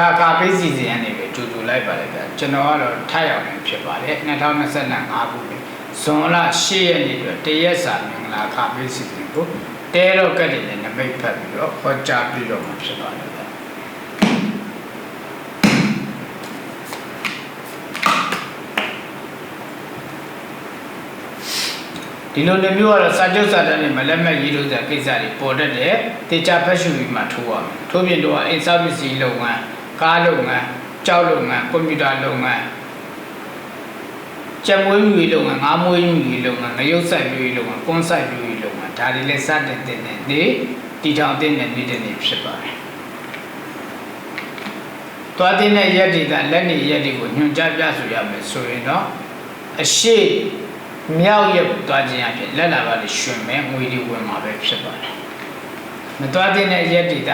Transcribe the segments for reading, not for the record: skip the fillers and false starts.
လာကာပေးစီစဉ်ရနေပဲကြိုလိုက်ပါလေဗျာကျွန်တော်ကတော့ထိုက်အောင်နေဖြစ်ပါတယ်2025ခုနှစ်ဇွန်လ10ရက်နေ့အတွက်တရက်စာမင်္ဂလာကာပေးစီစဉ်ကိုတဲတော့ကတ်တယ်နမိတ်ဖတ်ပြီးတော့ဟောကြားပြီးတော့မှာဖြစ်ပါတယ်ဗျာဒီလိုမျိုးကတော့စာချုပ်စာတမ်းတွေမှာလက်မှတ်ရေးလို့တဲ့ကိစ္စတွေပေါ်တတ်တယ်တေချာဖတ်ရှုပြီးမှထိုးရမယ်ထိုးပြင်တော့အိမ်ဆောက်ပစ္စည်းလုပ်ငန်းကားလုပ်ငန်းကြောက်လုပ်ငန်းကွန်ပျူတာလုပ်ငန်းကြက်မွေးမြူလုပ်ငန်းငါးမွေးမြူလုပ်ငန်းငရုတ်စိုက်မြူလုပ်ငန်းကွန်းစိုက်မြူလုပ်ငန်းဒါတွေလည်းစတင်တဲ့နေတီထောင်တဲ့နေတဲ့နေဖြစ်ပါတယ်တွားတဲ့ရက်တွေကလက်နေရက်တွေကိုညွှန်ကြားပြဆိုရမယ်ဆိုရင်တော့အရှိမြောက်ရက်တွားခြင်းအဖြစ်လက်လာပါလေရှင်မဲငွေတွေဝင်မှာပဲဖြစ်ပါတယ်မတွားတဲ့ရက်တွေက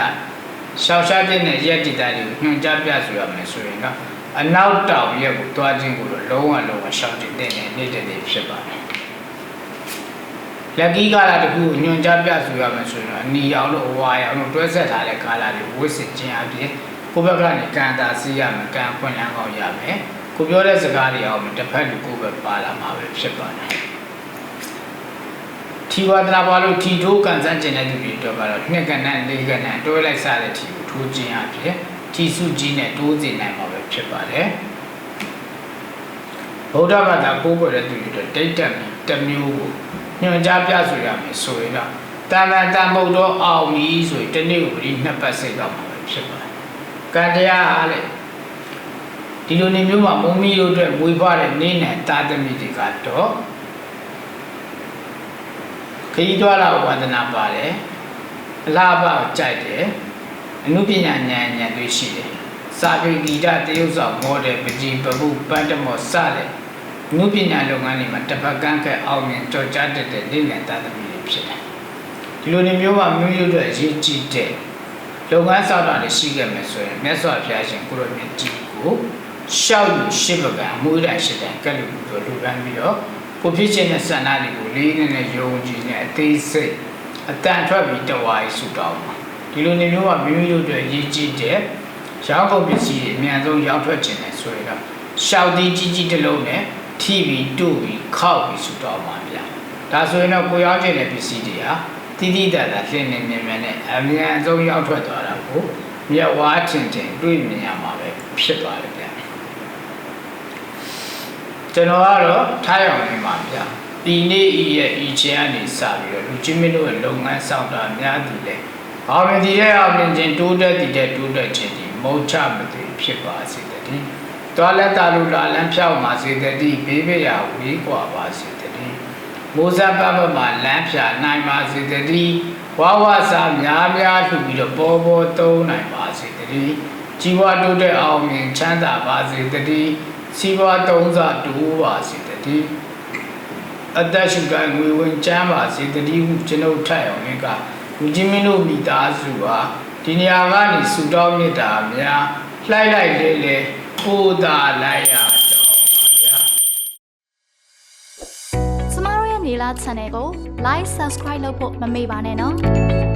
ရှောက်ရှားတဲ့ရက်တွေကတွေကိုညွှန်ကြားပြဆိုရမယ်ဆိုရင်တော့အနောက်တောင်ရက်ကိုတွားခြင်းကိုလုံးဝရှောက်တဲ့နေတဲ့နေဖြစ်ပါတယ်လက်ကြီးကာလတခုကိုညွှန်ကြားပြဆိုရမယ်ဆိုရင်တော့အနီအောင်လို့ဝါအောင်လို့တွဲဆက်ထားတဲ့ကာလတွေဝစ်စစ်ခြင်းအဖြစ်ကိုယ့်ဘက်ကနေကံတာစီးရမယ်ကံခွင့်လန်းကောင်းရမယ်ကိုပြောတဲ့စကားတွေအောင်တစ်ဖက်လူကိုယ်ပဲပါလာမှာပဲဖြစ်ပါတယ်ထီဝါဒနာပါလို့ထီထိုးကန်ဆန်းကျင်တဲ့သူတွေတော့ကတော့နှစ်ကဏ္ဍလေးကဏ္ဍတွဲလိုက်စားတဲ့ထီကိုထိုးခြင်းအဖြစ်ထီစုကြီးနဲ့တိုးစေနိုင်မှာပဲဖြစ်ပါတယ်ဗုဒ္ဓဘာသာကိုးကွယ်တဲ့သူတွေတော့ဒိဋ္ဌံတစ်မျိုးကိုညွှန်ကြားပြဆိုရမယ်ဆိုရင်တော့တာမန်တန်ဖို့တော့အောင်ပြီဆိုရင်တနေ့ကိုဒီနှစ်ပတ်စိတ်တော့မှာပဲဖြစ်ပါတယ်ကံတရားအားလေဒီလိုနေမျိုးမှာမုံမီတို့အတွက်မွေးဖွားတဲ့နေနဲ့တာသမီတွေကတော့ခရီးသွားလာဝါဒနာပါတယ်အလားပါကြိုက်တယ်အနုပညာဉာဏ်တွေရှိတယ်စာပေဂီတတရုပ်ဆောင်မော်ဒယ်ပကြီးပပုပန်းတမောစတဲ့အနုပညာလုပ်ငန်းတွေမှာတစ်ပတ်ကန်းကဲအောင်မြင်ကြော်ကြားတဲ့နေနဲ့တာသမီတွေဖြစ်တယ်ဒီလိုနေမျိုးမှာမျိုးရိုးအတွက်ရေးကြည့်တဲ့လုပ်ငန်းဆောင်တာတွေရှိခဲ့မယ်ဆိုရင်မြတ်စွာဘုရားရှင်ကိုရောမြတ်ကြီးကိုရှောက်ယူရှစ်ပကံအမှုတိုင်းရှစ်တိုင်းကဲ့လို့ပြောလူပန်းပြီးတော့ကိုဖြစ်ခြင်းနဲ့ဆန္ဒတွေကိုလေးနဲ့ယုံကြည်နဲ့အသေးစိတ်အတန်ထွက်ပြီးတဝါရီဆူတောင်းပါဒီလိုနေမျိုးမှာမိမိတို့အတွက်ရည်ကြည်တဲ့ရောင်းကုန်ပစ္စည်းတွေအများဆုံးရောင်းထွက်ခြင်းနဲ့ဆိုရင်တော့ရှောက်သီးကြီးကြီးတစ်လုံးနဲ့ထိပြီးတို့ပြီးခောက်ပြီးဆူတောင်းပါဗျာဒါဆိုရင်တော့ကိုရောင်းခြင်းတဲ့ပစ္စည်းတွေဟာတိတိတတ်တာလှည့်နေမြန်မြန်နဲ့အများဆုံးရောင်းထွက်သွားတာကိုမြတ်ဝါထင်တွေ့မြင်ရမှာပဲဖြစ်သွားတယ်ဗျာကျွန်တော်ကတော့ထားရအောင်နေပါဗျာဒီနေ့ရဲ့ဤချင်ကနေစပြီးတော့လူချင်းမင်းတို့ရဲ့လုပ်ငန်းဆောင်တာများသူလေအောင်မြင်တည်တဲ့အောင်မြင်ခြင်းတိုးတက်တည်တဲ့တိုးတက်ခြင်းဒီမုံချမသိဖြစ်ပါစေတည်းတော်လက်တာလူလာလန်းဖြောက်ပါစေတည်းဘေးဘေးရဝေးกว่าပါစေတည်းမိုးစပ်ပတ်မှာလမ်းဖြာနိုင်ပါစေတည်းဝါဝစာများများလှူပြီးတော့ပေါ်ပေါ်သုံးနိုင်ပါစေတည်းជីវတိုးတက်အောင်မြင်ချမ်းသာပါစေတည်းစီးပွားသုံးစားတိုးပါစေတည်းအသက်ရှူကံငွေဝင်ချမ်းပါစေတည်းဟုကျွန်ုပ်ထိုက်အောင်လည်းကလူကြီးမင်းတို့မိသားစုဟာဒီနေရာကနေဆူတောင်းမြတ်တာများလှိုက်လိုက်လေပို့တာလိုက်ရကြောင်းပါဗျာကျမတို့ရဲ့နေလာ channel ကို like subscribe လုပ်ဖို့မမေ့ပါနဲ့နော်